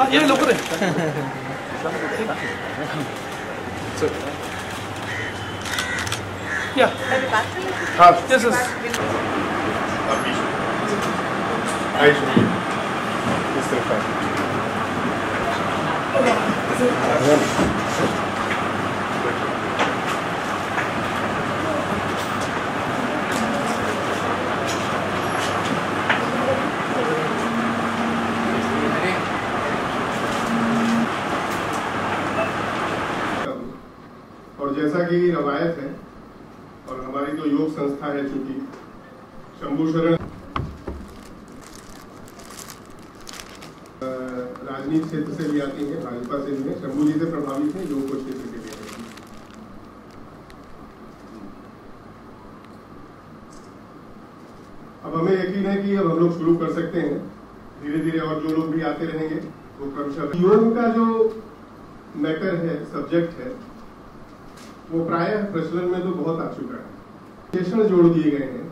ये लोग या हाँ दिस इज और जैसा कि रवायत है और हमारी जो योग संस्था है, चूंकि शंभू शरण राजनीति क्षेत्र से भी आती है, भाजपा से भी है, शंभू जी से प्रभावित है, योग को क्षेत्र के लिए है। अब हमें यकीन है कि अब हम लोग शुरू कर सकते हैं धीरे धीरे, और जो लोग भी आते रहेंगे वो क्रमशः। योग का जो मैटर है, सब्जेक्ट है, वो प्रायः प्रचलन में तो बहुत आ चुका है। परम्यूटेशन जोड़ दिए गए हैं,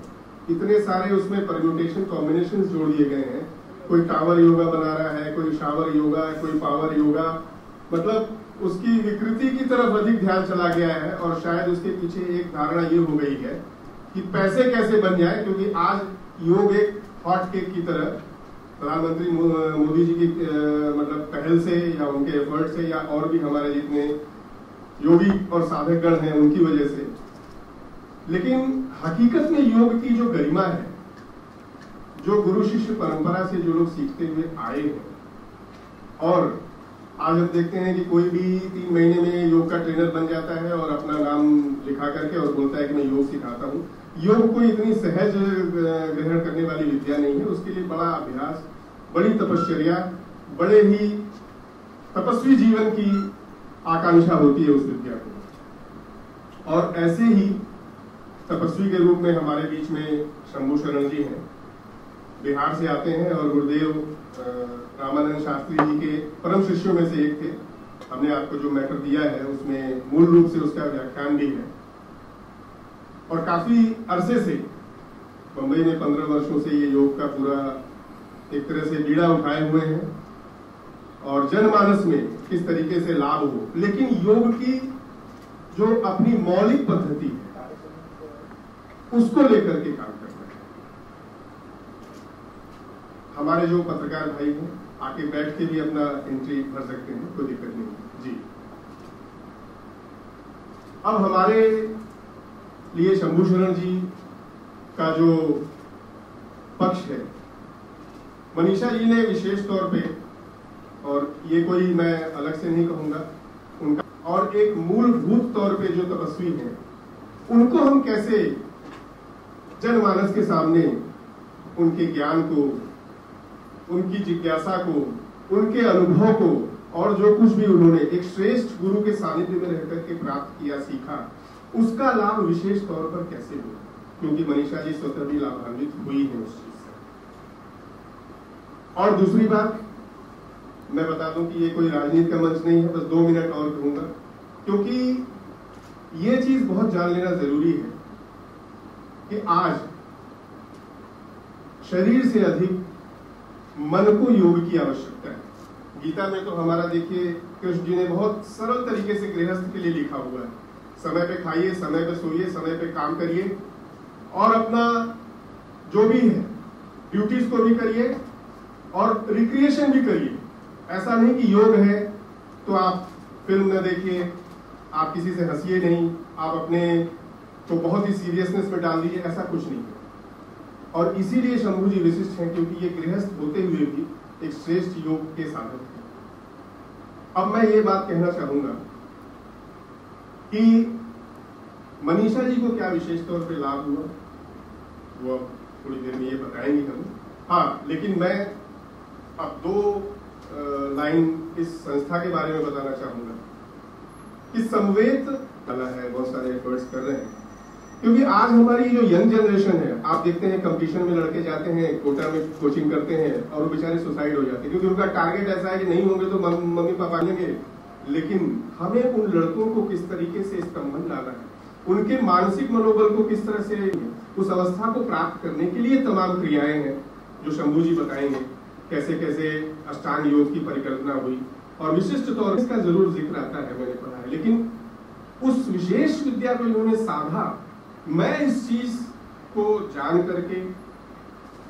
इतने सारे उसमें परम्यूटेशन कॉम्बिनेशन जोड़ दिए गए हैं। कोई टावर योगा बना रहा है, कोई शावर योगा, कोई पावर योगा, मतलब उसकी विकृति की तरफ अधिक ध्यान चला गया है। और शायद उसके पीछे एक धारणा ये हो गई है कि पैसे कैसे बन जाए, क्योंकि आज योग एक हॉट केक की तरह प्रधानमंत्री मोदी जी की मतलब पहल से या उनके एफर्ट से या और भी हमारे जितने योगी और साधकगण हैं उनकी वजह से। लेकिन हकीकत में योग की जो गरिमा है, जो गुरु शिष्य परंपरा से जो लोग सीखते हुए आए हैं, और आज हम देखते हैं कि कोई भी 3 महीने में योग का ट्रेनर बन जाता है और अपना नाम लिखा करके और बोलता है कि मैं योग सिखाता हूँ। योग कोई इतनी सहज ग्रहण करने वाली विद्या नहीं है, उसके लिए बड़ा अभ्यास, बड़ी तपश्चर्या, बड़े ही तपस्वी जीवन की आकांक्षा होती है उस विद्या को। और ऐसे ही तपस्वी के रूप में हमारे बीच में शंभू शरण जी हैं, बिहार से आते हैं और गुरुदेव रामानंद शास्त्री जी के परम शिष्यों में से एक थे। हमने आपको जो मैटर दिया है उसमें मूल रूप से उसका व्याख्यान भी है। और काफी अरसे से बंबई में 15 वर्षों से ये योग का पूरा एक तरह से बीड़ा उठाए हुए हैं और जनमानस में किस तरीके से लाभ हो। लेकिन योग की जो अपनी मौलिक पद्धति है उसको लेकर के काम करना है। हमारे जो पत्रकार भाई हैं आके बैठ के भी अपना एंट्री भर सकते हैं, कोई दिक्कत नहीं जी। अब हमारे लिए शंभू शरण जी का जो पक्ष है, मनीषा जी ने विशेष तौर पे, और ये कोई मैं अलग से नहीं कहूंगा उनका, और एक मूलभूत तौर पे जो तपस्वी हैं उनको हम कैसे जनमानस के सामने उनके ज्ञान को, उनकी जिज्ञासा को, उनके अनुभव को, और जो कुछ भी उन्होंने एक श्रेष्ठ गुरु के सानिध्य में रहकर के प्राप्त किया, सीखा, उसका लाभ विशेष तौर पर कैसे हो, क्योंकि मनीषा जी स्वतः भी लाभान्वित हुई है उस चीज से। और दूसरी बात मैं बता दूं कि ये कोई राजनीति का मंच नहीं है, बस 2 मिनट और कहूंगा, क्योंकि ये चीज बहुत जान लेना जरूरी है कि आज शरीर से अधिक मन को योग की आवश्यकता है। गीता में तो हमारा देखिए कृष्ण जी ने बहुत सरल तरीके से गृहस्थ के लिए लिखा हुआ है, समय पे खाइए, समय पे सोइए, समय पे काम करिए और अपना जो भी है ड्यूटीज को भी करिए और रिक्रिएशन भी करिए। ऐसा नहीं कि योग है तो आप फिल्म न देखिए, आप किसी से हंसिए नहीं, आप अपने तो बहुत ही सीरियसनेस में डाल दीजिए, ऐसा कुछ नहीं है। और इसीलिए शंभू जी विशिष्ट हैं, क्योंकि ये गृहस्थ होते हुए भी एक श्रेष्ठ योग के साधक हैं। अब मैं ये बात कहना चाहूंगा कि मनीषा जी को क्या विशेष तौर पे लाभ हुआ वो अब थोड़ी देर में ये बताएंगे हम। हाँ, लेकिन मैं अब 2 लाइन इस संस्था के बारे में बताना चाहूंगा कि समवेत कला है, बहुत सारे एफर्ट्स कर रहे हैं, क्योंकि आज हमारी जो यंग जनरेशन है, आप देखते हैं कंपटीशन में लड़के जाते हैं, कोटा में कोचिंग करते हैं और वो बेचारे सुसाइड हो जाते हैं, क्योंकि उनका टारगेट ऐसा है कि नहीं होंगे तो मम्मी पापा लेंगे। लेकिन हमें उन लड़कों को किस तरीके से स्तंभन लाना है, उनके मानसिक मनोबल को किस तरह से उस अवस्था को प्राप्त करने के लिए तमाम क्रियाएं हैं जो शंभू जी बताएंगे। कैसे कैसे अष्टांग योग की परिकल्पना हुई, और विशिष्ट तौर इसका जरूर जिक्र आता है, मैंने पढ़ा है। लेकिन उस विशेष विद्या को इन्होंने साधा, मैं इस चीज को जान करके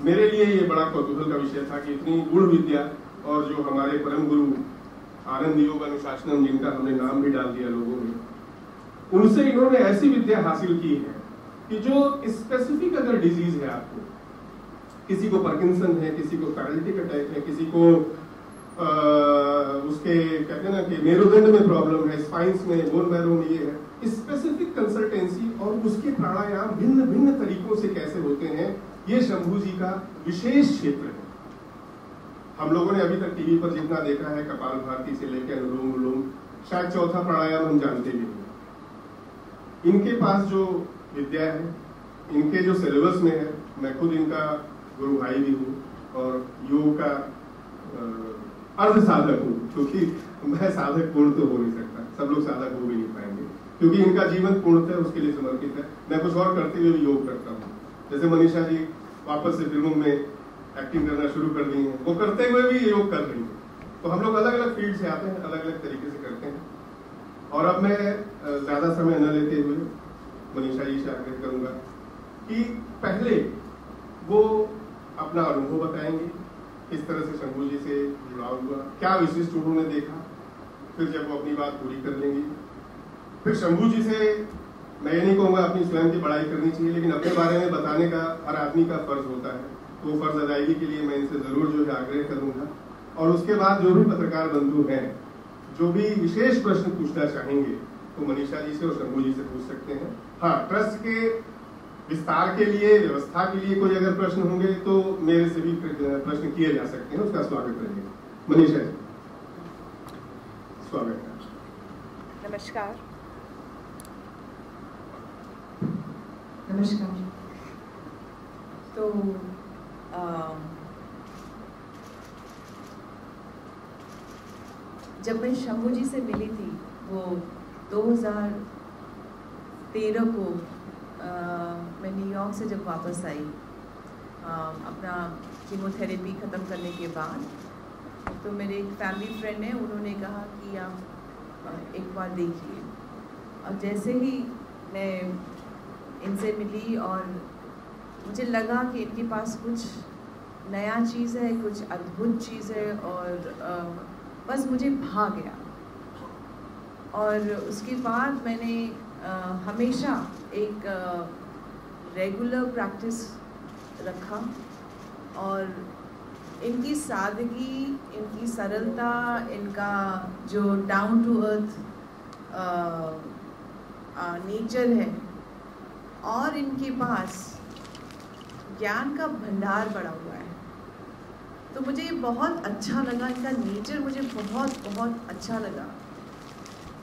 मेरे लिए ये बड़ा कौतूहल का विषय था कि इतनी गुण विद्या, और जो हमारे परम गुरु आनंद योग अनुशासनम, जिनका हमने नाम भी डाल दिया लोगों में, उनसे इन्होंने ऐसी विद्या हासिल की है कि जो स्पेसिफिक अगर डिजीज है, आपको किसी को पार्किंसन है, किसी को पैरालिटिक अटैक है, किसी को उसके कहते हैं ना कि मेरुदंड में प्रॉब्लम है, स्पाइंस में, बोन मैरो में, ये है स्पेसिफिक कंसल्टेंसी, और उसके प्राणायाम भिन्न भिन्न तरीकों से कैसे होते हैं, ये शंभू जी का विशेष क्षेत्र है। हम लोगों ने अभी तक टीवी पर जितना देखा है, कपाल भारती से लेकर अनुलोम विलोम, शायद चौथा प्राणायाम हम जानते भी नहीं। इनके पास जो विद्या है, इनके जो सिलेबस में है, मैं खुद इनका गुरु भाई भी हूँ और योग का अर्ध साधक हूँ, क्योंकि मैं साधक पूर्ण तो हो नहीं सकता, सब लोग साधक हो भी नहीं पाएंगे, क्योंकि इनका जीवन पूर्णतः उसके लिए समर्पित है। मैं कुछ और करते हुए भी योग करता हूँ, जैसे मनीषा जी वापस से फिल्मों में एक्टिंग करना शुरू कर दी है, वो करते हुए भी योग कर रही है। तो हम लोग अलग अलग फील्ड से आते हैं, अलग अलग तरीके से करते हैं। और अब मैं ज्यादा समय न लेते हुए मनीषा जी से आग्रह करूंगा कि पहले वो अपना अनुभव बताएंगे, किस तरह से शंभू जी से जुड़ाव हुआ, क्या विशिष्ट उन्होंने देखा, फिर जब वो अपनी बात पूरी कर लेंगी, फिर शंभू जी से मैं ये नहीं कहूँगा अपनी स्वयं की बड़ाई करनी चाहिए, लेकिन अपने बारे में बताने का हर आदमी का फर्ज होता है, तो फर्ज अदायगी के लिए मैं इनसे जरूर जो है आग्रह करूंगा। और उसके बाद जो भी पत्रकार बंधु हैं, जो भी विशेष प्रश्न पूछना चाहेंगे, तो मनीषा जी से और शंभू जी से पूछ सकते हैं। हाँ, ट्रस्ट के विस्तार के लिए, व्यवस्था के लिए कोई अगर प्रश्न होंगे तो मेरे से भी प्रश्न किए जा सकते हैं, उसका स्वागत रहेगा। मनीषा जी, स्वागत है। नमस्कार। नमस्कार। तो जब मैं शंभू जी से मिली थी, वो 2013 को मैं न्यूयॉर्क से जब वापस आई अपना कीमोथेरेपी ख़त्म करने के बाद, तो मेरे एक फैमिली फ्रेंड है, उन्होंने कहा कि आप एक बार देखिए। और जैसे ही मैं इनसे मिली और मुझे लगा कि इनके पास कुछ नया चीज़ है, कुछ अद्भुत चीज़ है, और बस मुझे भा गया। और उसके बाद मैंने हमेशा एक रेगुलर प्रैक्टिस रखा, और इनकी सादगी, इनकी सरलता, इनका जो डाउन टू अर्थ नेचर है, और इनके पास ज्ञान का भंडार बड़ा हुआ है, तो मुझे ये बहुत अच्छा लगा। इनका नेचर मुझे बहुत बहुत अच्छा लगा।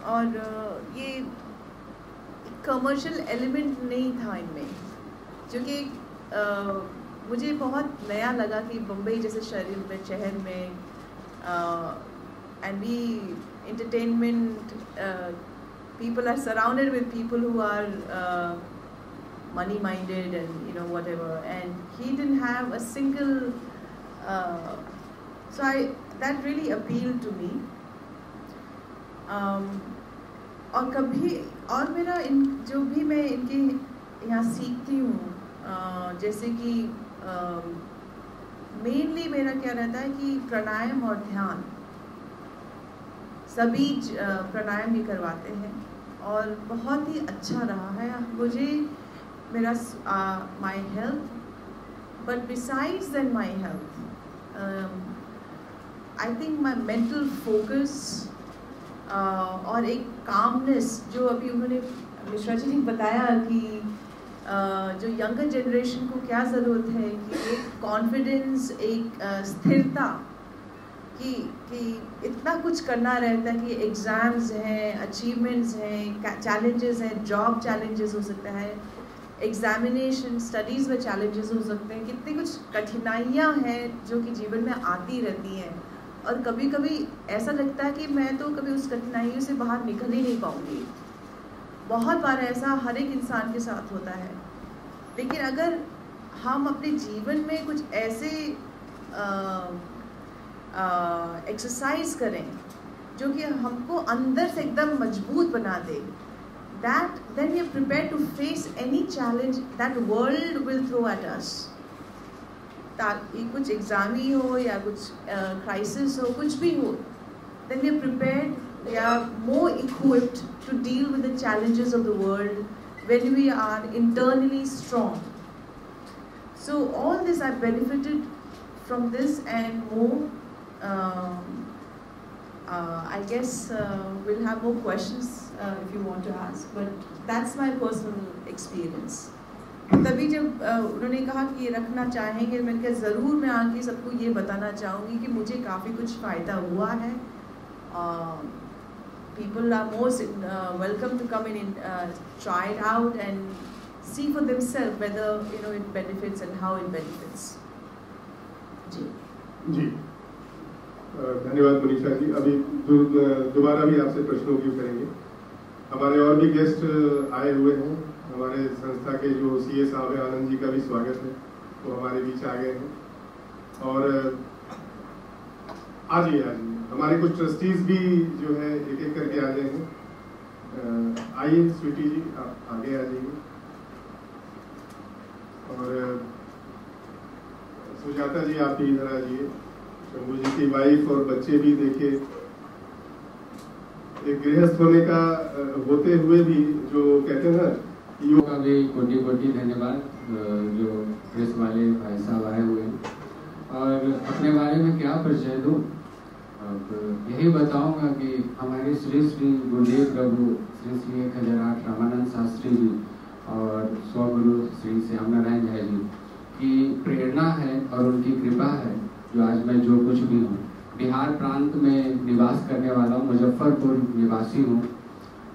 और ये कमर्शियल एलिमेंट नहीं था इनमें, क्योंकि मुझे बहुत नया लगा कि बम्बई जैसे शहर में and we entertainment people are surrounded with people who are money minded and whatever, and he didn't have a single so that really appealed to me. और कभी और मेरा जो भी मैं इनके यहाँ सीखती हूँ, जैसे कि मेनली मेरा क्या रहता है कि प्राणायाम और ध्यान, सभी प्राणायाम भी करवाते हैं और बहुत ही अच्छा रहा है मुझे मेरा my health. But besides then my health, I think my mental focus और एक कामनेस, जो अभी उन्होंने मिश्रा जी ने बताया कि जो यंगर जनरेशन को क्या ज़रूरत है कि एक कॉन्फिडेंस, एक स्थिरता, कि इतना कुछ करना रहता है कि एग्ज़ाम्स हैं, अचीवमेंट्स हैं, चैलेंजेस हैं, जॉब चैलेंजेस हो सकता है, एग्जामिनेशन स्टडीज़ में चैलेंजेस हो सकते हैं, कितनी कुछ कठिनाइयाँ हैं जो कि जीवन में आती रहती हैं। और कभी कभी ऐसा लगता है कि मैं तो कभी उस कठिनाइयों से बाहर निकल ही नहीं पाऊँगी। बहुत बार ऐसा हर एक इंसान के साथ होता है। लेकिन अगर हम अपने जीवन में कुछ ऐसे एक्सरसाइज करें जो कि हमको अंदर से एकदम मजबूत बना दे, that then we are prepared to face any challenge that world will throw at us. ताकि कुछ एग्जाम ही हो या कुछ क्राइसिस हो, कुछ भी हो, then we are prepared, we are more equipped to deal with the challenges of the world when we are internally strong. So all this I benefited from this and more. I guess we'll have more questions if you want to ask, but that's my personal experience. तभी जब उन्होंने कहा कि ये रखना चाहेंगे, मैंने कहा ज़रूर मैं आके सबको ये बताना चाहूँगी कि मुझे काफ़ी कुछ फ़ायदा हुआ है. People are most welcome to come in and try it out and see for themselves whether it benefits and how it benefits. जी धन्यवाद मनीषा जी. अभी दोबारा भी आपसे प्रश्नों की करेंगे. हमारे और भी गेस्ट आए हुए हैं. हमारे संस्था के जो सीए साहब हैं, आनंद जी का भी स्वागत है, वो हमारे बीच आ गए हैं. और आज ही हमारे कुछ ट्रस्टीज भी जो है एक एक करके आ गए हैं. आइए स्वीटी जी, आप आगे आ जाइए. और सुजाता जी आप भी इधर आ जाइए. शंभू जी की वाइफ और बच्चे भी देखे. एक गृहस्थ होने का होते हुए भी जो कहते हैं ना, का भी कोटि कोटि धन्यवाद जो प्रेस वाले भाई साहब आए हुए हैं. और अपने बारे में क्या परिचय दूं, अब यही बताऊंगा कि हमारे श्री श्री गुरुदेव प्रभु श्री श्री 1008 रामानंद शास्त्री जी और स्वगुरु श्री श्याम नारायण झा जी की प्रेरणा है और उनकी कृपा है जो आज मैं जो कुछ भी हूँ. बिहार प्रांत में निवास करने वाला हूँ, मुजफ्फरपुर निवासी हूँ.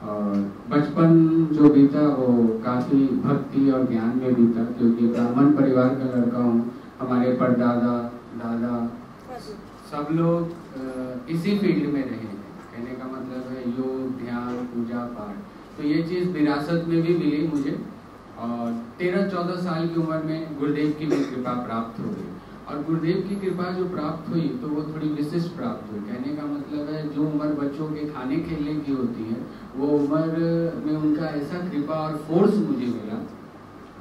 और बचपन जो बीता वो काफ़ी भक्ति और ज्ञान में बीता, क्योंकि ब्राह्मण परिवार का लड़का हूँ. हमारे परदादा दादा सब लोग इसी फील्ड में रहे हैं. कहने का मतलब है योग, ध्यान, पूजा पाठ. तो ये चीज़ विरासत में भी मिली मुझे. और 13-14 साल की उम्र में गुरुदेव की भी कृपा प्राप्त हो गई. और गुरुदेव की कृपा जो प्राप्त हुई तो वो थोड़ी विशिष्ट प्राप्त हुई. कहने का मतलब है जो उम्र बच्चों के खाने खेलने की होती है, वो उम्र में उनका ऐसा कृपा और फोर्स मुझे मिला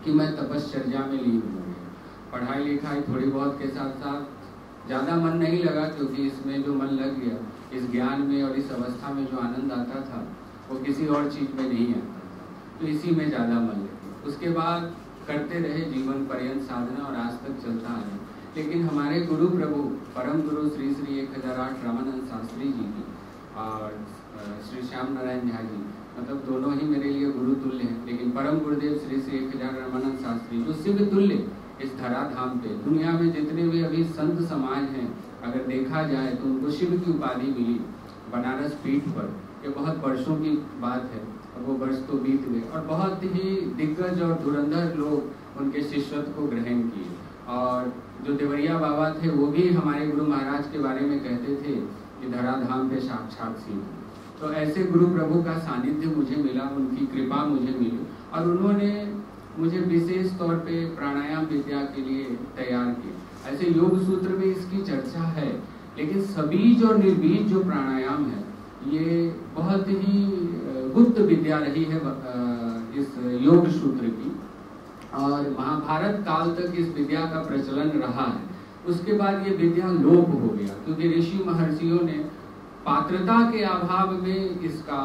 कि मैं तपश्चर्या में लीन हो गया. पढ़ाई लिखाई थोड़ी बहुत के साथ साथ ज़्यादा मन नहीं लगा, क्योंकि इसमें जो मन लग गया, इस ज्ञान में और इस अवस्था में जो आनंद आता था वो किसी और चीज़ में नहीं आता था. तो इसी में ज़्यादा मन लगा. उसके बाद करते रहे जीवन पर्यंत साधना और आज तक चलता है. लेकिन हमारे गुरु प्रभु परम गुरु श्री श्री 1008 रामानंद शास्त्री जी की और श्री श्याम नारायण झा जी, मतलब दोनों ही मेरे लिए गुरु तुल्य हैं. लेकिन परम गुरुदेव श्री श्री 1008 रामानंद शास्त्री जो शिव तुल्य इस धराधाम पे, दुनिया में जितने भी अभी संत समाज हैं, अगर देखा जाए तो उनको शिव की उपाधि मिली बनारस पीठ पर. ये बहुत वर्षों की बात है. अब वो वर्ष तो बीत गए और बहुत ही दिग्गज और धुरंधर लोग उनके शिष्यत्व को ग्रहण किए. और जो देवरिया बाबा थे वो भी हमारे गुरु महाराज के बारे में कहते थे कि धराधाम पे साक्षात शिव. तो ऐसे गुरु प्रभु का सानिध्य मुझे मिला, उनकी कृपा मुझे मिली. और उन्होंने मुझे विशेष तौर पे प्राणायाम विद्या के लिए तैयार किया. ऐसे योग सूत्र में इसकी चर्चा है, लेकिन सबीज और निर्बीज जो प्राणायाम है ये बहुत ही गुप्त विद्या रही है इस योग सूत्र की. और महाभारत काल तक इस विद्या का प्रचलन रहा है. उसके बाद ये विद्या लोप हो गया, क्योंकि ऋषि महर्षियों ने पात्रता के अभाव में इसका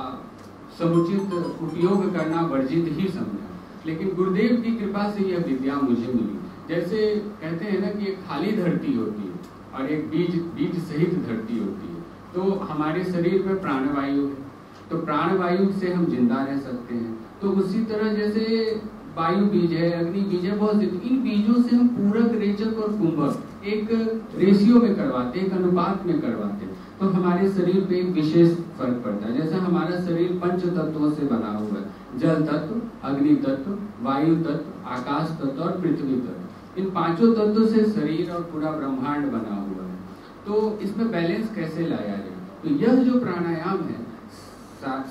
समुचित उपयोग करना वर्जित ही समझा. लेकिन गुरुदेव की कृपा से यह विद्या मुझे मिली. जैसे कहते हैं ना कि एक खाली धरती होती है और एक बीज सहित धरती होती है. तो हमारे शरीर में प्राणवायु है, तो प्राणवायु से हम जिंदा रह सकते हैं. तो उसी तरह जैसे वायु बीज है, अग्नि बीज है, बहुत इन बीजों से हम पूरक, रेचक और कुंभक एक रेशियो में करवाते, एक अनुपात में करवाते. तो हमारे शरीर पे एक विशेष फर्क पड़ता है. जैसे हमारा शरीर पंच तत्वों से बना हुआ है, जल तत्व, अग्नि तत्व, वायु तत्व, आकाश तत्व और पृथ्वी तत्व. इन पांचों तत्वों से शरीर और पूरा ब्रह्मांड बना हुआ है. तो इसमें बैलेंस कैसे लाया जाए? तो यह जो प्राणायाम है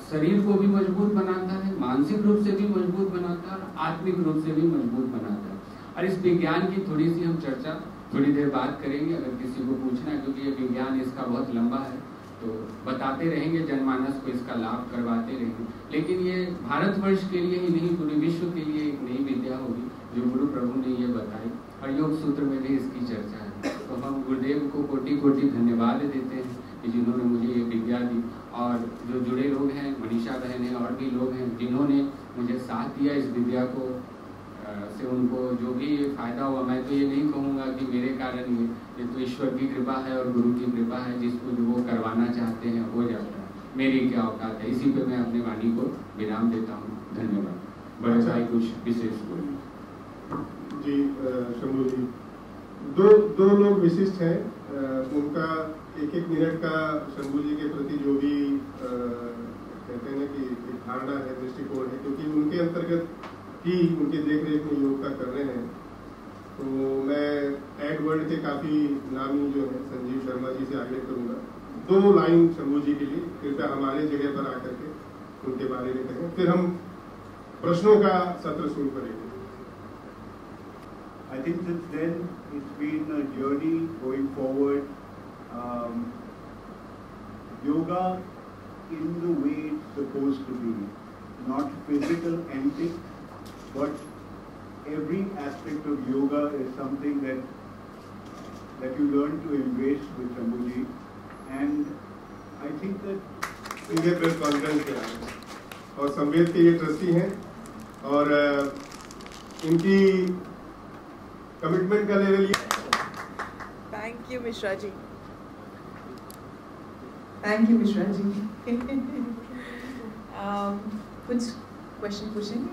शरीर को भी मजबूत बनाता है, मानसिक रूप से भी मजबूत बनाता है, आत्मिक रूप से भी मजबूत बनाता है. और इस विज्ञान की थोड़ी सी हम चर्चा थोड़ी देर बात करेंगे, अगर किसी को पूछना है, क्योंकि ये विज्ञान इसका बहुत लंबा है, तो बताते रहेंगे, जनमानस को इसका लाभ करवाते रहेंगे। लेकिन ये भारतवर्ष के लिए ही नहीं, पूरे विश्व के लिए एक नई विद्या होगी जो गुरु प्रभु ने ये बताई, और योग सूत्र में भी इसकी चर्चा है। तो हम गुरुदेव को कोटि कोटि धन्यवाद देते हैं कि जिन्होंने मुझे ये विद्या दी, और जो जुड़े लोग हैं, मनीषा बहन है और भी लोग हैं जिन्होंने मुझे साथ दिया इस विद्या को, से उनको जो भी फायदा हुआ, मैं तो ये नहीं कहूँगा कि मेरे कारण ये तो ईश्वर की कृपा है और गुरु की कृपा है, जिसको जो वो करवाना चाहते हैं हो जाता है, मेरी क्या औकात है। इसी पे मैं अपने वाणी को विराम देता हूँ। धन्यवाद। बड़े भाई कुछ विशेष बोलिए। जी शंभू जी, दो लोग विशिष्ट हैं, उनका एक मिनट का शंभू जी के प्रति जो भी कहते हैं ना कि एक धारणा है, दृष्टिकोण है, क्योंकि उनके अंतर्गत ही उनके देख रेख में योग का कर रहे हैं। तो मैं एडवर्ड के काफी नामी जो है संजीव शर्मा जी से आग्रह करूंगा, 2 लाइन शंभू जी के लिए कृपया हमारे जगह पर आकर के उनके बारे में कहें, फिर हम प्रश्नों का सत्र शुरू करेंगे। I think since then it's been a journey going forward. Yoga in the way it's supposed to be, not physical antic, but every aspect of yoga is something that you learn to embrace with Shambhuji, and I think that इनके press conference के आए और संवेद के ये trustee हैं, और इनकी कमिटमेंट का लेवल ये। Thank you Mishra ji, thank you Mishra ji. कुछ क्वेश्चन पूछेंगे?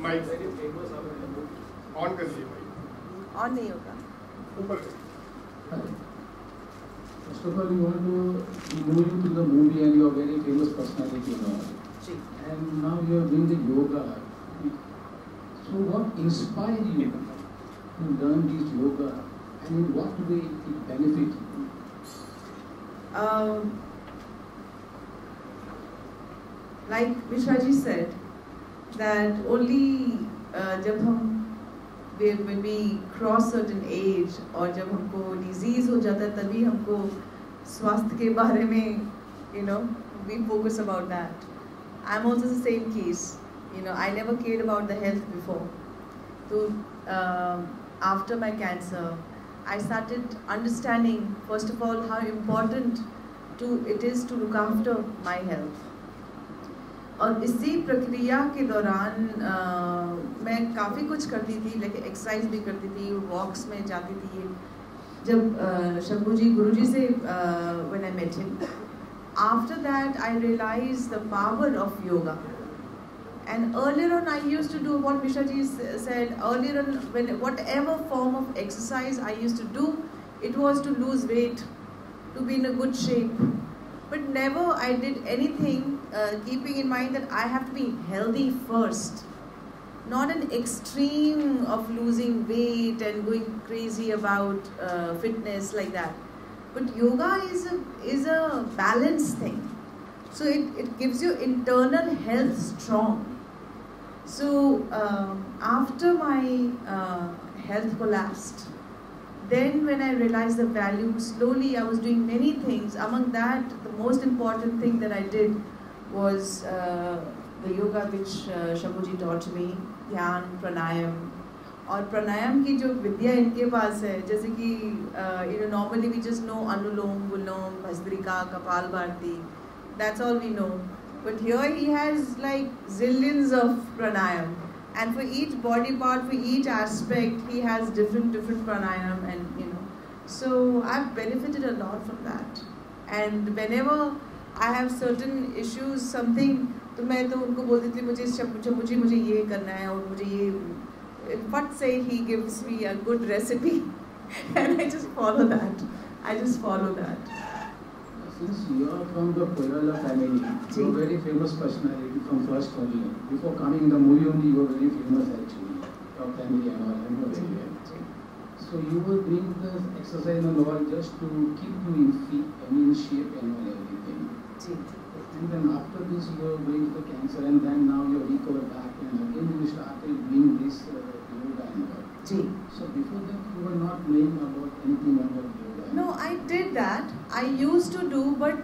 माइक ऑन कर दीजिए। ऑन नहीं होगा, ऊपर। First of all, we want to know you through the movie, and you are very famous personality now. And now you are doing the yoga. So what inspired you to learn this yoga, and in what way it benefit you? Like Mishra ji said, that only जब हम when we cross certain age और जब हमको disease हो जाता है, तभी हमको स्वास्थ्य के बारे में we focus about that. I'm also the same case. I never cared about the health before. So after my cancer, I started understanding first of all how important it is to look after my health. और इसी प्रक्रिया के दौरान मैं काफ़ी कुछ करती थी, लेकिन एक्सरसाइज भी करती थी, वॉक्स में जाती थी। जब शंभू जी गुरु जी से when I met him, after that I realized the power of yoga. And earlier on I used to do what Mishra ji said earlier on, when whatever form of exercise I used to do, it was to lose weight, to be in a good shape. But never I did anything keeping in mind that I have to be healthy first. Not an extreme of losing weight and going crazy about fitness like that. But yoga is a balanced thing. So it gives you internal health strong. So after my health collapsed, then when I realized the value, slowly I was doing many things. Among that, the most important thing that I did was the yoga which Shambhu ji taught me, ध्यान, प्राणायाम। और प्राणायाम की जो विद्या इनके पास है, जैसे कि normally we just know anulom vilom, bhastrika, kapalbhati, that's all we know. But here he has like zillions of pranayam, and for each body part, for each aspect, he has different pranayam, and so I've benefited a lot from that. And whenever I have certain issues, something, तो मैं तो उनको बोल देती थी मुझे ये करना है और मुझे ये, फट से he gives me a good recipe and I just follow that. Since you are from the Koirala family, you are very famous personality from first only. Before coming in the movie only, you were very famous actually. Your family and all, I know very well. So you will bring the exercise and all just to keep you in shape and everything. And then after this you are going to the cancer, and then now you recover back, and again you started doing this yoga and all. So before that you were not knowing about anything about yoga. No, I did that. I used to do, but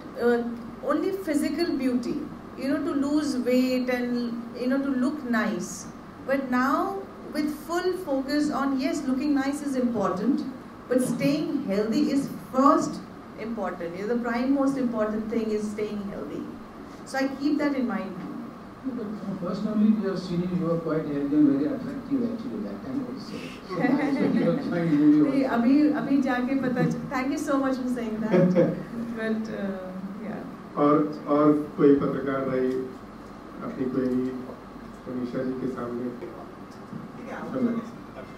only physical beauty. To lose weight and to look nice. But now with full focus on, yes, looking nice is important, but staying healthy is first important. The prime most important thing is staying healthy. So I keep that in mind now. But personally, we have seen you are quite healthy and very attractive actually that time also. So that's why you are trying movie also. अभी जाके पता. Thank you so much for saying that. But yeah. और कोई पत्रकार भाई अपनी कोई मनीषा जी के सामने.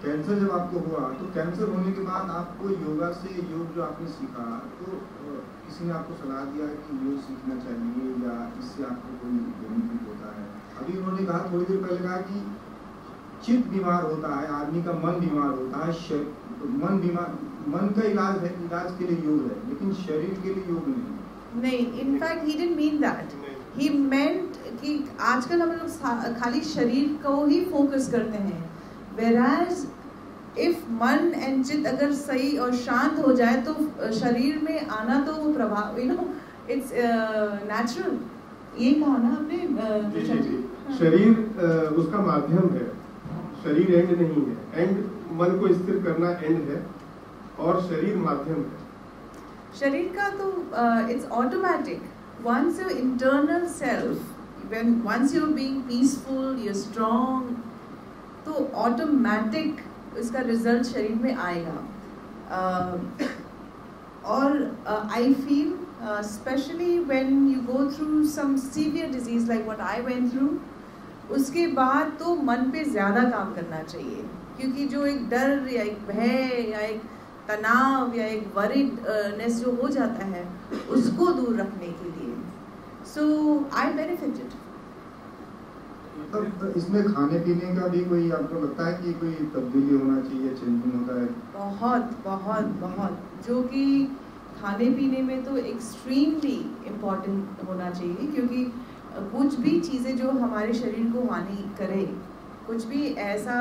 कैंसर जब आपको हुआ तो कैंसर होने के बाद आपको योगा से योग जो आपने सीखा तो किसी ने आपको सलाह दिया कि योग सीखना चाहिए या इससे आपको कोई बेनिफिट होता है? अभी उन्होंने कहा थोड़ी देर पहले कहा कि चित्त बीमार होता है, आदमी का मन बीमार होता है, मन का इलाज है, इलाज के लिए योग है, लेकिन शरीर के लिए योग नहीं. In fact he didn't mean that. He meant कि आजकल हम लोग खाली शरीर को ही फोकस करते हैं, whereas if मन and चित्त अगर सही और शांत हो जाए तो शरीर में आना तो वो प्रभाव, it's natural. ये कहा ना आपने. जी. शरीर उसका माध्यम है, शरीर एंड नहीं है. एंड मन को स्थिर करना एंड है और शरीर माध्यम है. शरीर का तो it's automatic. Once your internal self, once you're being peaceful, you're strong, तो automatic इसका result शरीर में आएगा. और I feel especially when you go through some severe disease like what I went through, उसके बाद तो मन पे ज़्यादा काम करना चाहिए, क्योंकि जो एक डर या एक भय या एक तनाव या एक वरीडनेस जो हो जाता है उसको दूर रखने के लिए. So I benefited. मतलब इसमें खाने पीने का भी कोई आपको लगता है कि कोई तब्दीली होना चाहिए, चेंजिंग होता है? बहुत बहुत बहुत, जो कि खाने पीने में तो एक्सट्रीमली इम्पोर्टेंट होना चाहिए, क्योंकि कुछ भी चीज़ें जो हमारे शरीर को हानि करे, कुछ भी ऐसा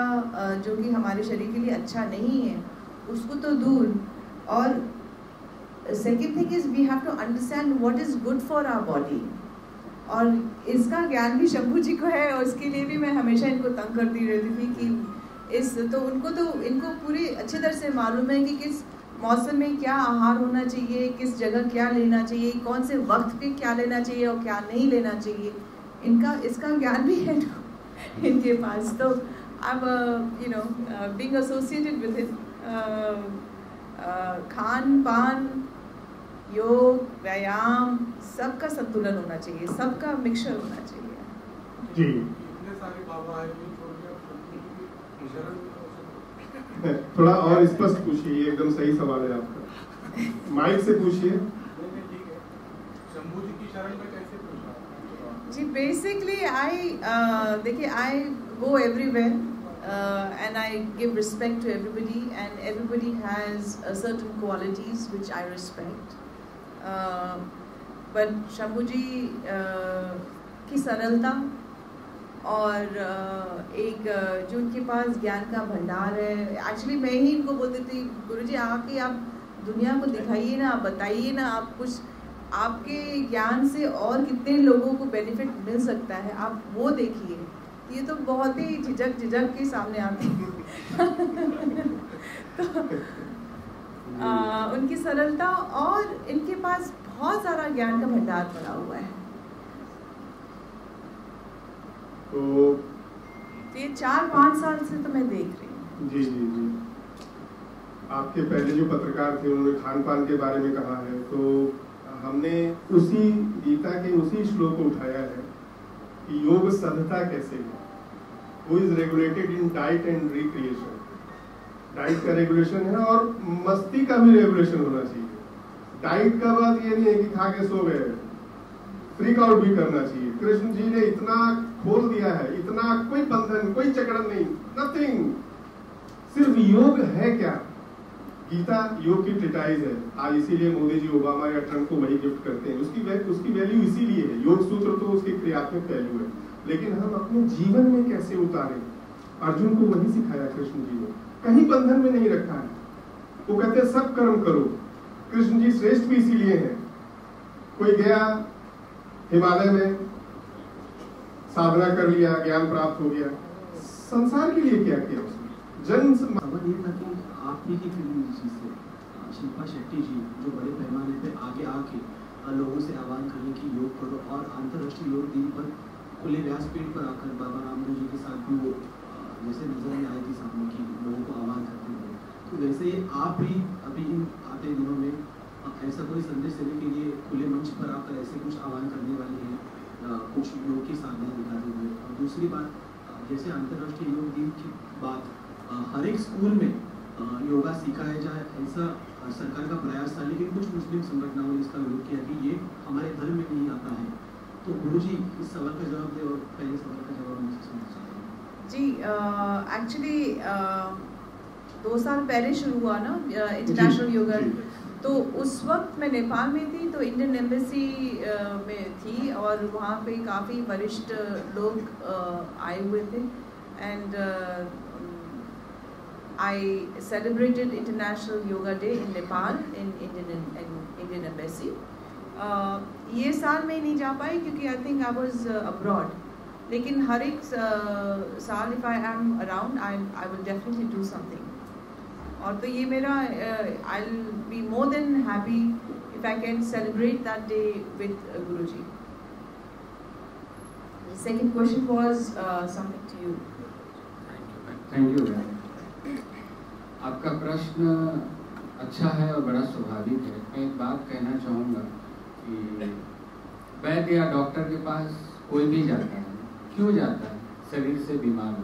जो कि हमारे शरीर के लिए अच्छा नहीं है उसको तो दूर. और second thing is we have to understand what is good for our body, और इसका ज्ञान भी शंभू जी को है, और उसके लिए भी मैं हमेशा इनको तंग करती रहती थी कि इनको पूरी अच्छी तरह से मालूम है कि किस मौसम में क्या आहार होना चाहिए, किस जगह क्या लेना चाहिए, कौन से वक्त पे क्या लेना चाहिए और क्या नहीं लेना चाहिए. इसका ज्ञान भी है इनके पास. तो अब being associated with it, Khan पान, योग, व्यायाम, सबका संतुलन होना चाहिए, सबका मिक्सचर होना चाहिए. जी. थोड़ा और स्पष्ट पूछिए, एकदम सही सवाल है आपका. माइक से पूछिए. जी बेसिकली देखिए I go everywhere and I give respect to everybody, and everybody has certain qualities which I respect. But Shambhu ji की सरलता और एक जो उनके पास ज्ञान का भंडार है. एक्चुअली मैं ही इनको बोलती थी, गुरुजी आके आप दुनिया को दिखाइए ना, आप बताइए ना, आप कुछ आपके ज्ञान से और कितने लोगों को बेनिफिट मिल सकता है, आप वो देखिए. ये तो बहुत ही झिझक के सामने आते हैं. तो उनकी सरलता और इनके पास बहुत सारा ज्ञान का भंडार पड़ा हुआ है. तो ये 4-5 साल से तो मैं देख रही हूँ. जी जी जी. आपके पहले जो पत्रकार थे उन्होंने खान पान के बारे में कहा है, तो हमने उसी गीता के उसी श्लोक को उठाया है कि योग साधता कैसे है. Who is regulated in diet and recreation. Diet का रेगुलेशन है और मस्ती का भी रेगुलेशन होना चाहिए. डाइट का बात ये नहीं है कि खा के सो गए, फ्रीक आउट भी करना चाहिए. कृष्ण जी ने इतना खोल दिया है, इतना कोई बंधन, कोई चक्र नहीं, नथिंग. सिर्फ योग है क्या, गीता योग की ट्रिटाइज है। आज इसीलिए मोदी जी, ओबामा या ट्रम्प को वही गिफ्ट करते हैं। उसकी वैल्यू इसीलिए है। योग सूत्र तो उसकी क्रियात्मक वैल्यू है, लेकिन हम अपने जीवन में कैसे उतारें, अर्जुन को वही सिखाया कृष्ण जी ने। कहीं बंधन में नहीं रखा है। वो कहते हैं सब कर्म करो। कृष्ण जी श्रेष्ठ भी इसीलिए हैं। कोई गया हिमालय में, साधना कर लिया, ज्ञान प्राप्त हो गया, संसार के लिए क्या किया उसने? जन्म सवाल ये था कि आप ही की फिल्म से शिल्पा शेट्टी जी जो बड़े पैमाने पे आगे आके लोगों से आह्वान करें कि योग करो, और अंतर्राष्ट्रीय योग दिन पर खुले व्यासपीठ पर आकर बाबा रामदेव जी के साथ भी वो जैसे नजर में आई थी सामने की लोगों को आह्वान करते हुए, तो वैसे आप भी अभी इन आते दिनों में ऐसा कोई संदेश देने के लिए खुले मंच पर आकर ऐसे कुछ आह्वान करने वाले हैं, कुछ योग की साधना दिखाते हुए? और दूसरी बात, जैसे अंतर्राष्ट्रीय योग दिन की बात हर एक स्कूल में योगा सिखाया जाए, ऐसा सरकार का प्रयास था, लेकिन कुछ मुस्लिम संगठनों ने इसका विरोध किया कि ये हमारे धर्म में नहीं आता है। तो गुरुजी इस सवाल का जवाब दे, और पहले सवाल का जवाब मुझसे सुनना चाहते हैं। जी, एक्चुअली 2 साल पहले शुरू हुआ ना इंटरनेशनल योगा, तो उस वक्त मैं नेपाल में थी, तो इंडियन एम्बेसी में थी, और वहाँ पे काफ़ी वरिष्ठ लोग आए हुए थे, and I celebrated International Yoga Day in Nepal in Indian Embassy. ये साल मैं नहीं जा पाई क्योंकि I think I was abroad. लेकिन हर एक साल if I am around, I will definitely do something. और तो ये मेरा I'll be more than happy if I can celebrate that day with Guruji. The second question was something to you. Thank you. आपका प्रश्न अच्छा है और बड़ा स्वाभाविक है। मैं एक बात कहना चाहूँगा कि वैद्य या डॉक्टर के पास कोई भी जाता है, क्यों जाता है? शरीर से बीमार हो।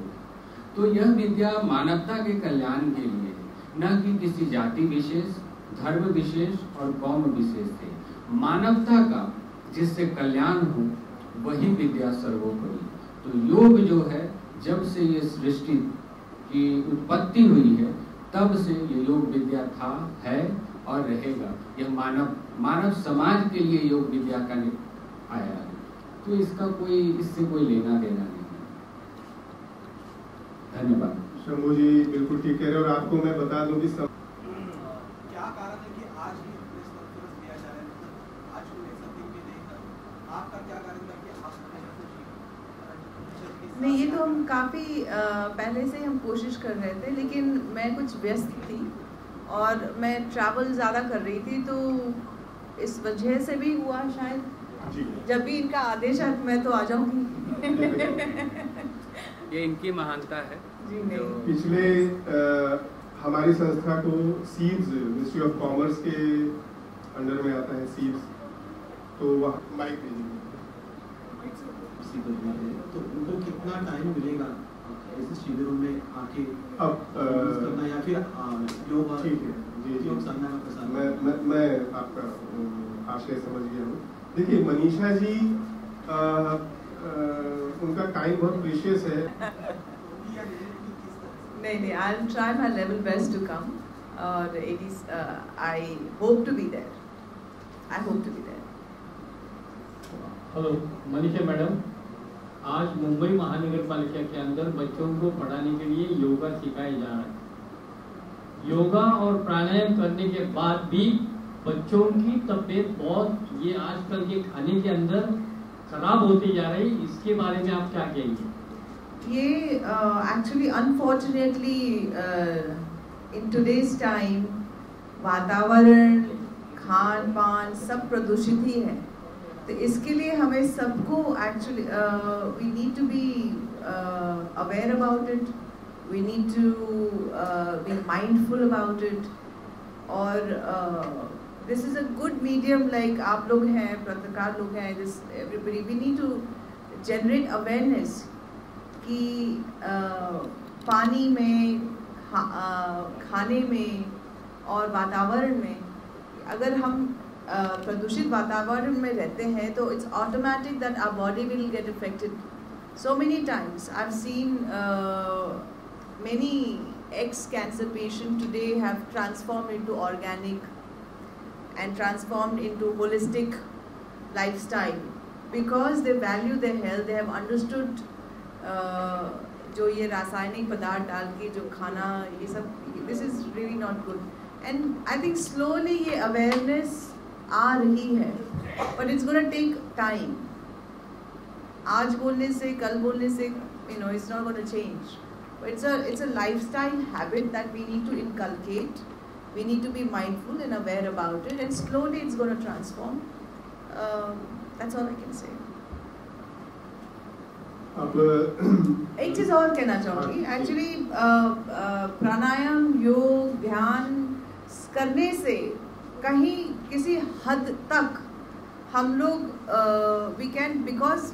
तो यह विद्या मानवता के कल्याण के लिए है, न कि किसी जाति विशेष, धर्म विशेष और कौम विशेष से। मानवता का जिससे कल्याण हो वही विद्या सर्वोपरि। तो योग जो है, जब से ये सृष्टि की उत्पत्ति हुई है तब से ये योग विद्या था, है और रहेगा। यह मानव समाज के लिए योग विद्या का आया है, तो इससे कोई लेना देना नहीं। धन्यवाद। शंभू जी बिल्कुल ठीक कह रहे हैं, और आपको मैं बता दूं कि क्या कारण है कि आज भी प्रेस कॉन्फ्रेंस किया जा रहा है? आज कोई ऐसा दिन भी नहीं था, आपका क्या कारण था कि आप नहीं? ये तो हम काफ़ी पहले से हम कोशिश कर रहे थे, लेकिन मैं कुछ व्यस्त थी और मैं ट्रैवल ज़्यादा कर रही थी, तो इस वजह से भी हुआ शायद। जब भी इनका आदेश है मैं तो आ जाऊंगी। ये इनकी महानता है। जी नहीं। पिछले हमारी संस्था को सीड्स, मिनिस्ट्री ऑफ कॉमर्स के अंडर में आता है सीड्स, तो वहाँ माइक भेजिए। तो उनको कितना टाइम मिलेगा ऐसे शिविरों में आके अब करना, या फिर योग? ठीक है जी, योग साधना का प्रसार। मैं आपका आशय समझ गया हूँ। देखिए मनीषा जी, उनका टाइम बहुत प्रीशियस है। नहीं, I'll try my level best to come, और it is I hope to be there. I hope to be there. Hello Manisha madam, आज मुंबई महानगर पालिका के अंदर बच्चों को पढ़ाने के लिए योगा सिखाया जा रहा है। योगा और प्राणायाम करने के बाद भी बच्चों की तबीयत बहुत, ये आजकल के खाने के अंदर खराब होती जा रही, इसके बारे में आप क्या कहेंगे? ये actually unfortunately in today's time वातावरण, खान पान सब प्रदूषित ही है, तो इसके लिए हमें सबको actually we need to be aware about it, we need to be mindful about it, और this is a good medium, like आप लोग हैं, पत्रकार लोग हैं, this everybody, we need to generate awareness कि पानी में, खाने में और वातावरण में, अगर हम प्रदूषित वातावरण में रहते हैं तो it's automatic that our body will get affected. So many times I've seen many ex-cancer patient today have transformed into organic and transformed into holistic lifestyle because they value their health. They have understood जो ये रासायनिक पदार्थ डाल के जो खाना ये सब, this is really not good. And I think slowly ये awareness आ रही है, but it's gonna take time. आज बोलने से कल बोलने से it's not gonna change. But it's a lifestyle habit that we need to inculcate. We need to be mindful and aware about it, and slowly it's going to transform. That's all I can say. एक चीज़ और कहना चाहूँगी. Actually, प्राणायाम, योग, ध्यान करने से कहीं किसी हद तक हम लोग we can, because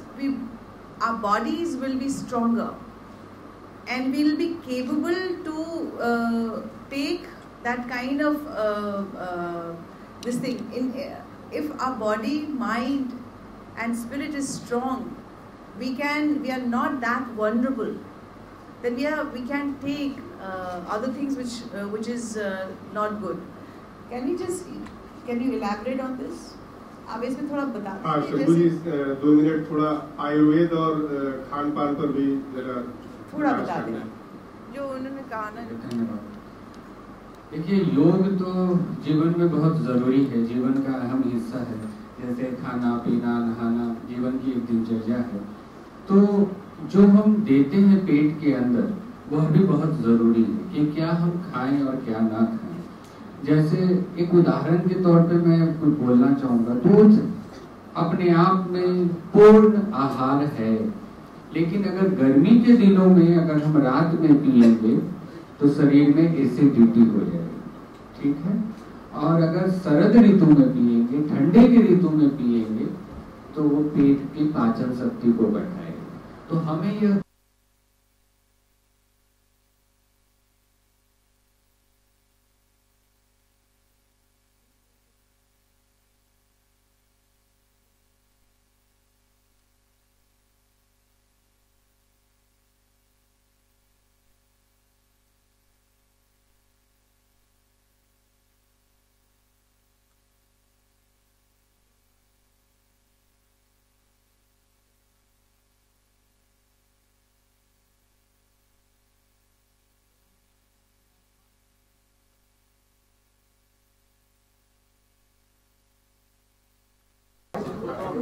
our bodies will be stronger and we'll be capable to take that kind of this thing. If our body, mind and spirit is strong, we are not that vulnerable. Then we can take other things which is not good. Can you elaborate on this? आप इसमें थोड़ा बता दीजिए. हाँ, शंभू जी 2 minute थोड़ा आयुर्वेद और खान पान पर भी जरा थोड़ा बता दें जो उन्होंने कहा ना. धन्यवाद. देखिए, योग तो जीवन में बहुत ज़रूरी है, जीवन का अहम हिस्सा है. जैसे खाना पीना नहाना जीवन की एक दिनचर्या है. तो जो हम देते हैं पेट के अंदर वह भी बहुत ज़रूरी है कि क्या हम खाएं और क्या ना खाएं. जैसे एक उदाहरण के तौर पे मैं कुछ बोलना चाहूँगा. दूध अपने आप में पूर्ण आहार है, लेकिन अगर गर्मी के दिनों में अगर हम रात में पिएंगे तो शरीर में एसिडिटी हो जाएगी. ठीक है. और अगर शरद ऋतु में पिएंगे, ठंडे के ऋतु में पिएंगे तो वो पेट की पाचन शक्ति को बढ़ाएगा. तो हमें यह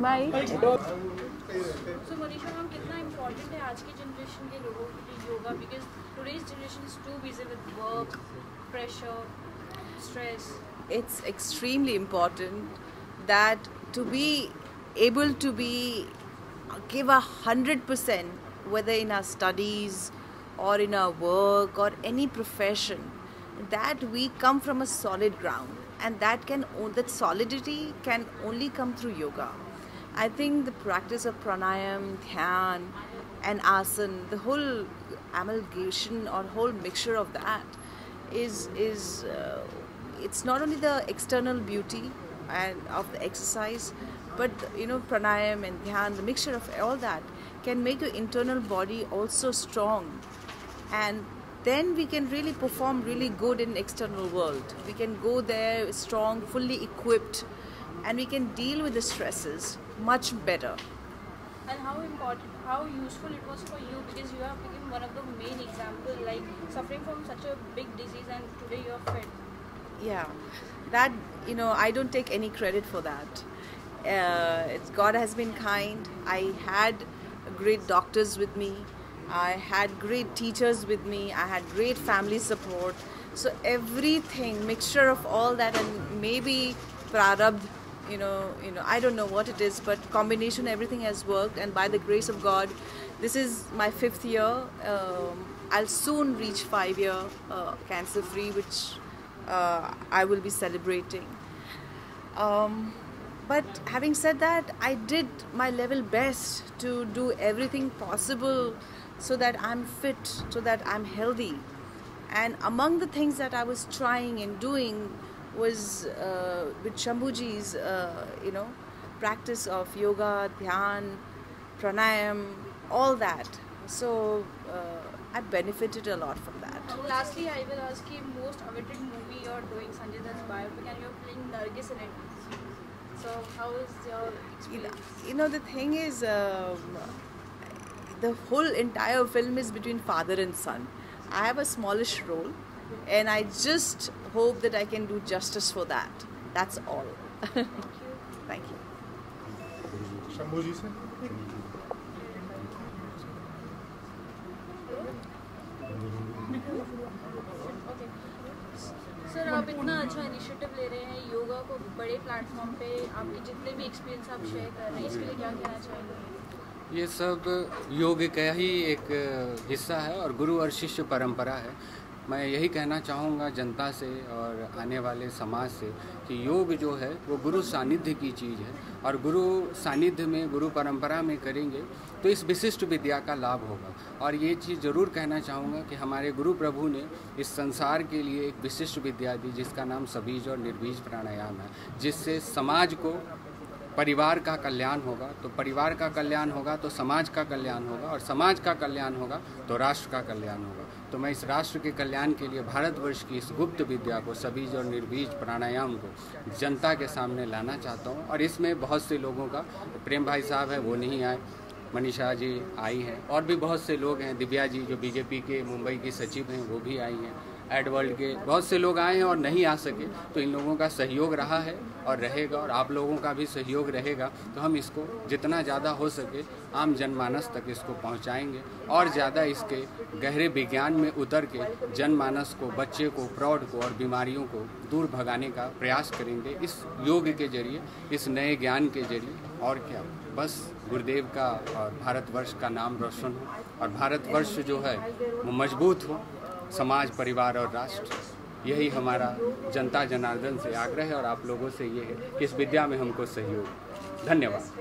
बाय. So Monisha ma'am, कितना इम्पोर्टेंट है आज की जनरेशन के लोगों के लिए yoga, because today's generation is too busy with work, pressure, stress. It's extremely important that to be able to give 100%, whether in our studies or in our work or any profession, that we come from a solid ground, and that solidity can only come through yoga. I think the practice of pranayam, dhyan and asana, the whole amalgamation or whole mixture of that is it's not only the external beauty and of the exercise, but pranayam and dhyan, the mixture of all that can make your internal body also strong, and then we can really perform really good in external world. We can go there strong, fully equipped, and we can deal with the stresses much better. And how important, how useful it was for you, because you have become one of the main examples, like suffering from such a big disease, and today you are fit. Yeah, that I don't take any credit for that. God has been kind. I had great doctors with me. I had great teachers with me. I had great family support. So everything, mixture of all that, and maybe prarabdh, I don't know what it is, but combination, everything has worked, and by the grace of God, this is my 5th year. I'll soon reach 5-year cancer free, which I will be celebrating. But having said that, I did my level best to do everything possible so that I'm fit, so that I'm healthy. And among the things that I was trying and doing was with Shambhuji's, practice of yoga, dhyan, pranayam, all that. So I benefited a lot from that. Lastly, I will ask you most awaited movie you're doing, Sanjay Dutt's biopic, and you're playing Nargis in it. So how is your experience? You know, the thing is, the whole entire film is between father and son. I have a smallish role, and I just hope that I can do justice for that. That's all. Thank you. Shambhu जी से Okay. Sir, आप इतना अच्छा initiative ले रहे हैं योगा को बड़े platform पे, आपके जितने भी एक्सपीरियंस आप शेयर कर रहे हैं, इसके लिए क्या कहना चाहेंगे? ये सब योग का ही एक हिस्सा है और गुरु और शिष्य परंपरा है। मैं यही कहना चाहूँगा जनता से और आने वाले समाज से कि योग जो है वो गुरु सानिध्य की चीज़ है और गुरु सानिध्य में गुरु परंपरा में करेंगे तो इस विशिष्ट विद्या का लाभ होगा। और ये चीज़ ज़रूर कहना चाहूँगा कि हमारे गुरु प्रभु ने इस संसार के लिए एक विशिष्ट विद्या दी जिसका नाम सबीज और निर्बीज प्राणायाम है, जिससे समाज को परिवार का कल्याण होगा, तो परिवार का कल्याण होगा तो समाज का कल्याण होगा और समाज का कल्याण होगा तो राष्ट्र का कल्याण होगा। तो मैं इस राष्ट्र के कल्याण के लिए भारतवर्ष की इस गुप्त विद्या को सबीज और निर्बीज प्राणायाम को जनता के सामने लाना चाहता हूँ। और इसमें बहुत से लोगों का, प्रेम भाई साहब हैं वो नहीं आए, मनीषा जी आई हैं और भी बहुत से लोग हैं, दिव्या जी जो बीजेपी के मुंबई की सचिव हैं वो भी आई हैं, एडवर्ल्ड के बहुत से लोग आए हैं और नहीं आ सके। तो इन लोगों का सहयोग रहा है और रहेगा और आप लोगों का भी सहयोग रहेगा तो हम इसको जितना ज़्यादा हो सके आम जनमानस तक इसको पहुंचाएंगे और ज़्यादा इसके गहरे विज्ञान में उतर के जनमानस को, बच्चे को, प्रौढ़ को और बीमारियों को दूर भगाने का प्रयास करेंगे इस योग के जरिए, इस नए ज्ञान के जरिए। और क्या, बस गुरुदेव का और भारतवर्ष का नाम रोशन हो और भारतवर्ष जो है वो मजबूत हो, समाज, परिवार और राष्ट्र। यही हमारा जनता जनार्दन से आग्रह है और आप लोगों से ये है कि इस विद्या में हमको सहयोग। धन्यवाद।